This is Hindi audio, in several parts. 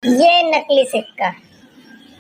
ये नकली सिक्का।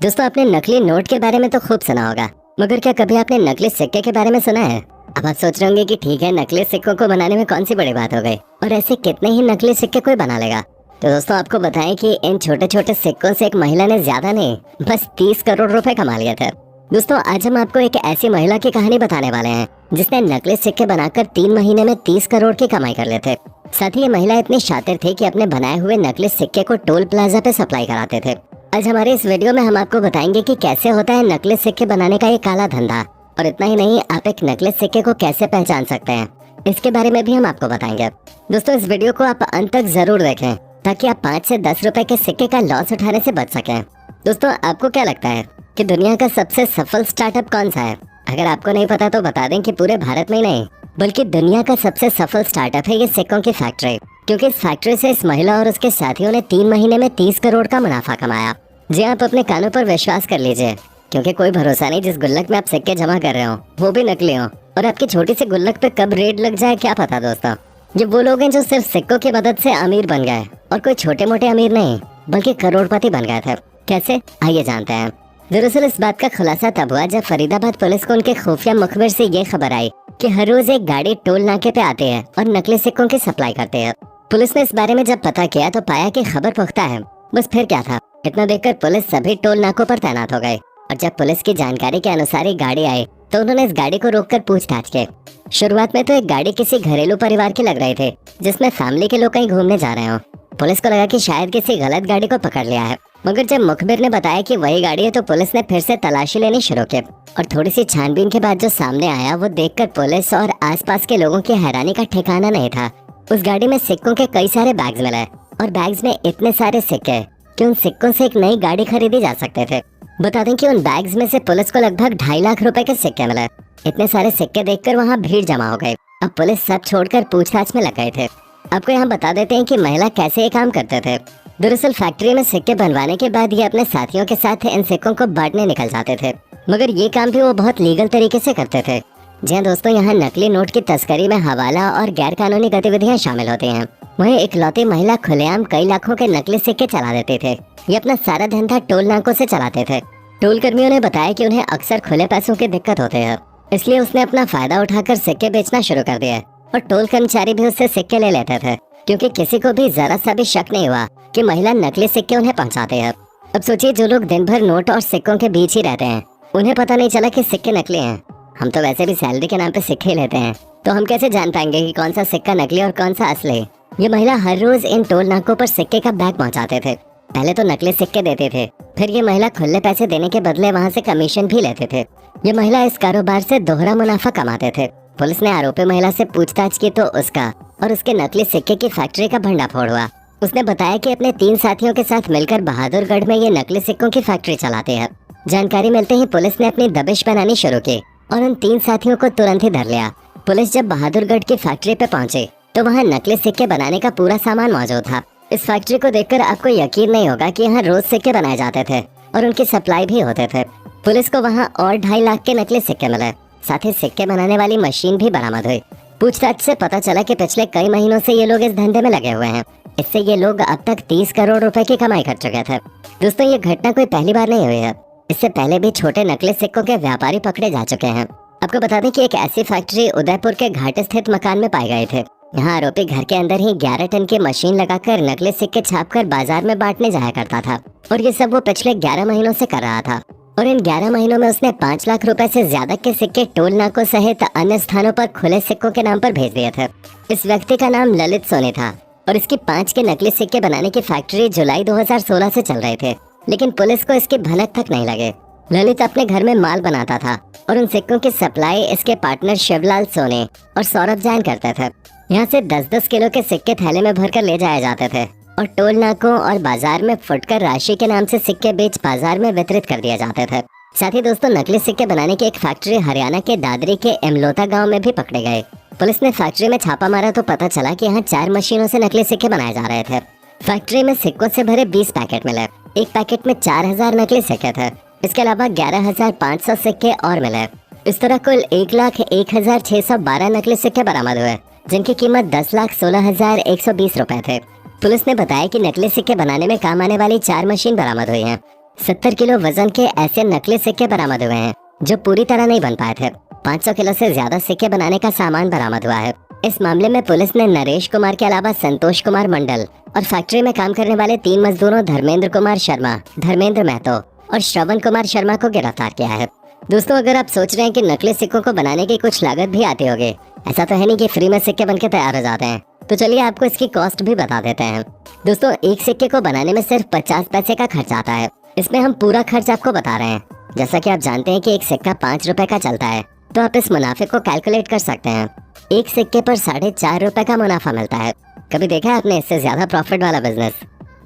दोस्तों, आपने नकली नोट के बारे में तो खूब सुना होगा, मगर क्या कभी आपने नकली सिक्के के बारे में सुना है? अब आप सोच रहे होंगे कि ठीक है, नकली सिक्कों को बनाने में कौन सी बड़ी बात हो गई और ऐसे कितने ही नकली सिक्के कोई बना लेगा। तो दोस्तों, आपको बताएं कि इन छोटे छोटे सिक्कों से एक महिला ने ज्यादा नहीं, बस 30 करोड़ रुपए कमा लिए थे। दोस्तों, आज हम आपको एक ऐसी महिला की कहानी बताने वाले हैं जिसने नकली सिक्के बनाकर 3 महीने में 30 करोड़ की कमाई कर लेते। साथ ही ये महिला इतनी शातिर थी कि अपने बनाए हुए नकली सिक्के को टोल प्लाजा पे सप्लाई कराते थे। आज हमारे इस वीडियो में हम आपको बताएंगे कि कैसे होता है नकली सिक्के बनाने का ये काला धंधा, और इतना ही नहीं, आप एक नकली सिक्के को कैसे पहचान सकते हैं, इसके बारे में भी हम आपको बताएंगे। दोस्तों, इस वीडियो को आप अंत तक जरूर देखें ताकि आप 5 से 10 रुपए के सिक्के का लॉस उठाने से बच सकें। दोस्तों, आपको क्या लगता है कि दुनिया का सबसे सफल स्टार्टअप कौन सा है? अगर आपको नहीं पता तो बता दें कि पूरे भारत में ही नहीं बल्कि दुनिया का सबसे सफल स्टार्टअप है ये सिक्कों की फैक्ट्री, क्योंकि इस फैक्ट्री से इस महिला और उसके साथियों ने 3 महीने में 30 करोड़ का मुनाफा कमाया। जी, आप अपने कानों पर विश्वास कर लीजिए, क्योंकि कोई भरोसा नहीं जिस गुल्लक में आप सिक्के जमा कर रहे हो वो भी नकली हो, और आपकी छोटी सी गुल्लक पे कब रेड लग जाए क्या पता। दोस्तों, ये वो लोग हैं जो सिर्फ सिक्कों की मदद से अमीर बन गए, और कोई छोटे मोटे अमीर नहीं बल्कि करोड़पति बन गए थे। कैसे, आइए जानते हैं। दरअसल इस बात का खुलासा तब हुआ जब फरीदाबाद पुलिस को उनके खुफिया मुखबिर से ये खबर आई कि हर रोज एक गाड़ी टोल नाके पे आती है और नकली सिक्कों की सप्लाई करते हैं। पुलिस ने इस बारे में जब पता किया तो पाया कि खबर पुख्ता है। बस फिर क्या था, इतना देखकर पुलिस सभी टोल नाकों पर तैनात हो गई, और जब पुलिस की जानकारी के अनुसार ही गाड़ी आई तो उन्होंने इस गाड़ी को रोककर पूछताछ की। शुरुआत में तो एक गाड़ी किसी घरेलू परिवार की लग रही थी जिसमें फैमिली के लोग कहीं घूमने जा रहे हो। पुलिस को लगा कि शायद किसी गलत गाड़ी को पकड़ लिया है, मगर जब मुखबिर ने बताया कि वही गाड़ी है तो पुलिस ने फिर से तलाशी लेनी शुरू की, और थोड़ी सी छानबीन के बाद जो सामने आया वो देखकर पुलिस और आसपास के लोगों की हैरानी का ठिकाना नहीं था। उस गाड़ी में सिक्कों के कई सारे बैग्स मिले, और बैग्स में इतने सारे सिक्के कि उन सिक्कों से एक नई गाड़ी खरीदी जा सकते थे। बता दें कि उन बैग्स में से पुलिस को लगभग 2.5 लाख रुपए के सिक्के मिले। इतने सारे सिक्के देखकर वहाँ भीड़ जमा हो गई। अब पुलिस सब छोड़कर पूछताछ में लग गए थे। आपको यहाँ बता देते हैं कि महिला कैसे ये काम करते थे। दरअसल फैक्ट्री में सिक्के बनवाने के बाद ये अपने साथियों के साथ इन सिक्कों को बांटने निकल जाते थे, मगर ये काम भी वो बहुत लीगल तरीके से करते थे। जी हाँ दोस्तों, यहाँ नकली नोट की तस्करी में हवाला और गैर कानूनी गतिविधियाँ शामिल होती हैं। वहीं इकलौती महिला खुलेआम कई लाखों के नकली सिक्के चला देते थे। ये अपना सारा धंधा टोल नाकों से चलाते थे। टोल कर्मियों ने बताया कि उन्हें अक्सर खुले पैसों की दिक्कत होती है, इसलिए उसने अपना फायदा उठाकर सिक्के बेचना शुरू कर दिया, और टोल कर्मचारी भी उससे सिक्के ले लेते थे, क्योंकि किसी को भी जरा सा भी शक नहीं हुआ कि महिला नकली सिक्के उन्हें पहुंचाते हैं। अब सोचिए, जो लोग दिन भर नोट और सिक्कों के बीच ही रहते हैं उन्हें पता नहीं चला कि सिक्के नकली हैं। हम तो वैसे भी सैलरी के नाम पे सिक्के लेते हैं, तो हम कैसे जान पाएंगे कि कौन सा सिक्का नकली और कौन सा असली? ये महिला हर रोज इन टोल नाकों पर सिक्के का बैग पहुंचाते थे। पहले तो नकली सिक्के देते थे, फिर ये महिला खुले पैसे देने के बदले वहाँ से कमीशन भी लेते थे। ये महिला इस कारोबार से दोहरा मुनाफा कमाते थे। पुलिस ने आरोपी महिला से पूछताछ की तो उसका और उसके नकली सिक्के की फैक्ट्री का भंडाफोड़ हुआ। उसने बताया कि अपने 3 साथियों के साथ मिलकर बहादुरगढ़ में ये नकली सिक्कों की फैक्ट्री चलाते हैं। जानकारी मिलते ही पुलिस ने अपनी दबिश बनानी शुरू की और उन 3 साथियों को तुरंत ही धर लिया। पुलिस जब बहादुरगढ़ की फैक्ट्री पे पहुंची तो वहाँ नकली सिक्के बनाने का पूरा सामान मौजूद था। इस फैक्ट्री को देखकर आपको यकीन नहीं होगा कि यहाँ रोज सिक्के बनाए जाते थे और उनकी सप्लाई भी होते थे। पुलिस को वहाँ और 2.5 लाख के नकली सिक्के मिले, साथ ही सिक्के बनाने वाली मशीन भी बरामद हुई। पूछताछ से पता चला कि पिछले कई महीनों से ये लोग इस धंधे में लगे हुए हैं। इससे ये लोग अब तक 30 करोड़ रुपए की कमाई कर चुके थे। दोस्तों, ये घटना कोई पहली बार नहीं हुई है। इससे पहले भी छोटे नकली सिक्कों के व्यापारी पकड़े जा चुके हैं। आपको बता दें कि एक ऐसी फैक्ट्री उदयपुर के घाट स्थित मकान में पाए गए थे। यहाँ आरोपी घर के अंदर ही 11 टन की मशीन लगाकर नकली सिक्के छापकर बाजार में बांटने जाया करता था, और ये सब वो पिछले 11 महीनों से कर रहा था। और इन 11 महीनों में उसने 5 लाख रुपए से ज्यादा के सिक्के टोल नाकों सहित अन्य स्थानों पर खुले सिक्कों के नाम पर भेज दिए थे। इस व्यक्ति का नाम ललित सोनी था, और इसकी 5 के नकली सिक्के बनाने की फैक्ट्री जुलाई 2016 से चल रहे थे, लेकिन पुलिस को इसकी भनक तक नहीं लगे। ललित अपने घर में माल बनाता था और उन सिक्कों की सप्लाई इसके पार्टनर शिवलाल सोनी और सौरभ जैन करते थे। यहाँ से 10-10 किलो के सिक्के थैले में भरकर ले जाए जाते थे, और टोल नाकों और बाजार में फुटकर राशि के नाम से सिक्के बेच बाजार में वितरित कर दिए जाते थे। साथ ही दोस्तों, नकली सिक्के बनाने की एक फैक्ट्री हरियाणा के दादरी के इमलोता गांव में भी पकड़े गए। पुलिस ने फैक्ट्री में छापा मारा तो पता चला कि यहाँ 4 मशीनों से नकली सिक्के बनाए जा रहे थे। फैक्ट्री में सिक्कों से भरे 20 पैकेट मिले। एक पैकेट में 4000 नकली सिक्के थे। इसके अलावा 11,500 सिक्के और मिले। इस तरह कुल 1,01,612 नकली सिक्के बरामद हुए, जिनकी कीमत 10,16,120 रुपए थे। पुलिस ने बताया कि नकली सिक्के बनाने में काम आने वाली 4 मशीन बरामद हुई हैं। 70 किलो वजन के ऐसे नकली सिक्के बरामद हुए हैं जो पूरी तरह नहीं बन पाए थे। 500 किलो से ज्यादा सिक्के बनाने का सामान बरामद हुआ है। इस मामले में पुलिस ने नरेश कुमार के अलावा संतोष कुमार मंडल और फैक्ट्री में काम करने वाले 3 मजदूरों धर्मेंद्र कुमार शर्मा, धर्मेंद्र महतो और श्रवण कुमार शर्मा को गिरफ्तार किया है। दोस्तों, अगर आप सोच रहे हैं कि नकली सिक्कों को बनाने की कुछ लागत भी आती होगी, ऐसा तो है नहीं कि फ्री में सिक्के बनके तैयार हो जाते हैं, तो चलिए आपको इसकी कॉस्ट भी बता देते हैं। दोस्तों, एक सिक्के को बनाने में सिर्फ 50 पैसे का खर्च आता है। इसमें हम पूरा खर्च आपको बता रहे हैं। जैसा कि आप जानते हैं कि एक सिक्का 5 रुपए का चलता है, तो आप इस मुनाफे को कैलकुलेट कर सकते हैं। एक सिक्के पर 4.5 रुपए का मुनाफा मिलता है। कभी देखा है आपने इससे ज्यादा प्रॉफिट वाला बिजनेस?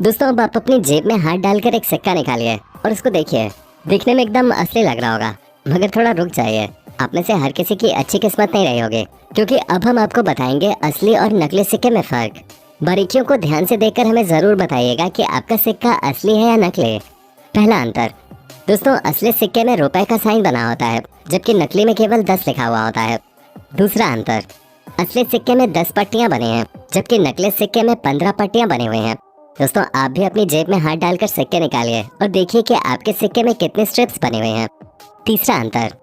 दोस्तों, अब आप अपनी जेब में हाथ डालकर एक सिक्का निकालिए और उसको देखिए। दिखने में एकदम असली लग रहा होगा, मगर थोड़ा रुक जाइए। आप में से हर किसी की अच्छी किस्मत नहीं रही होगी, क्योंकि अब हम आपको बताएंगे असली और नकली सिक्के में फर्क। बारीकियों को ध्यान से देखकर हमें जरूर बताइएगा कि आपका सिक्का असली है या नकली। पहला अंतर, दोस्तों, असली सिक्के में रुपए का साइन बना होता है, जबकि नकली में केवल 10 लिखा हुआ होता है। दूसरा अंतर, असली सिक्के में 10 पट्टियां बनी हैं, जबकि नकली सिक्के में 15 पट्टियां बनी हुई हैं। दोस्तों, आप भी अपनी जेब में हाथ डालकर सिक्के निकालिए और देखिए कि आपके सिक्के में कितने स्ट्रिप्स बने हुए हैं। तीसरा अंतर,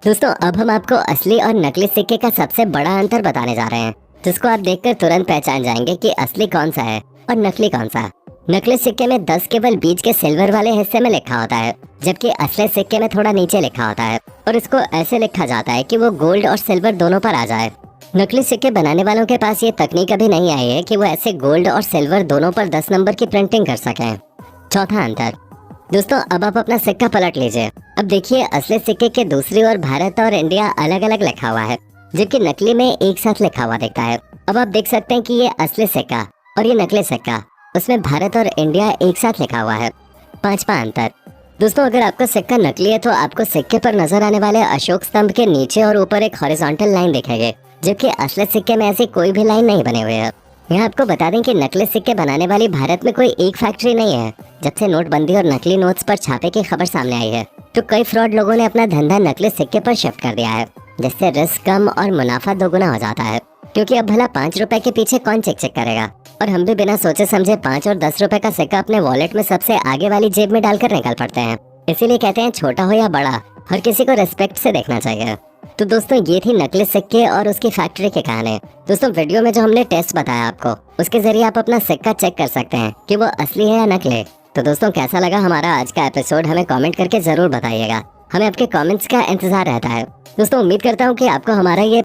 दोस्तों, अब हम आपको असली और नकली सिक्के का सबसे बड़ा अंतर बताने जा रहे हैं, जिसको आप देखकर तुरंत पहचान जाएंगे कि असली कौन सा है और नकली कौन सा। नकली सिक्के में 10 केवल बीच के सिल्वर वाले हिस्से में लिखा होता है, जबकि असली सिक्के में थोड़ा नीचे लिखा होता है और इसको ऐसे लिखा जाता है कि वो गोल्ड और सिल्वर दोनों पर आ जाए। नकली सिक्के बनाने वालों के पास ये तकनीक अभी नहीं आई है कि वो ऐसे गोल्ड और सिल्वर दोनों पर 10 नंबर की प्रिंटिंग कर सकें। चौथा अंतर, दोस्तों, अब आप अपना सिक्का पलट लीजिए। अब देखिए, असली सिक्के के दूसरी ओर भारत और इंडिया अलग अलग लिखा हुआ है, जबकि नकली में एक साथ लिखा हुआ दिखता है। अब आप देख सकते हैं कि ये असली सिक्का और ये नकली सिक्का, उसमें भारत और इंडिया एक साथ लिखा हुआ है। पांचवा अंतर, दोस्तों, अगर आपका सिक्का नकली है तो आपको सिक्के पर नजर आने वाले अशोक स्तंभ के नीचे और ऊपर एक हॉरिजॉन्टल लाइन दिखेगी, जबकि असली सिक्के में ऐसी कोई भी लाइन नहीं बनी हुई है। यहाँ आपको बता दें कि नकली सिक्के बनाने वाली भारत में कोई एक फैक्ट्री नहीं है। जब से नोटबंदी और नकली नोट्स पर छापे की खबर सामने आई है, तो कई फ्रॉड लोगों ने अपना धंधा नकली सिक्के पर शिफ्ट कर दिया है, जिससे रिस्क कम और मुनाफा दोगुना हो जाता है। क्योंकि अब भला 5 रुपए के पीछे कौन चेक चेक करेगा, और हम भी बिना सोचे समझे 5 और 10 रुपए का सिक्का अपने वॉलेट में सबसे आगे वाली जेब में डालकर निकल पड़ते हैं। इसीलिए कहते हैं, छोटा हो या बड़ा, हर किसी को रिस्पेक्ट से देखना चाहिए। तो दोस्तों, ये थी नकली सिक्के और उसकी फैक्ट्री की कहानी। दोस्तों, वीडियो में जो हमने टेस्ट बताया आपको, उसके जरिए आप अपना सिक्का चेक कर सकते हैं कि वो असली है या नकली। तो दोस्तों, कैसा लगा हमारा आज का एपिसोड, हमें कमेंट करके जरूर बताइएगा। हमें आपके कमेंट्स का इंतजार रहता है। दोस्तों, उम्मीद करता हूँ कि आपको हमारा ये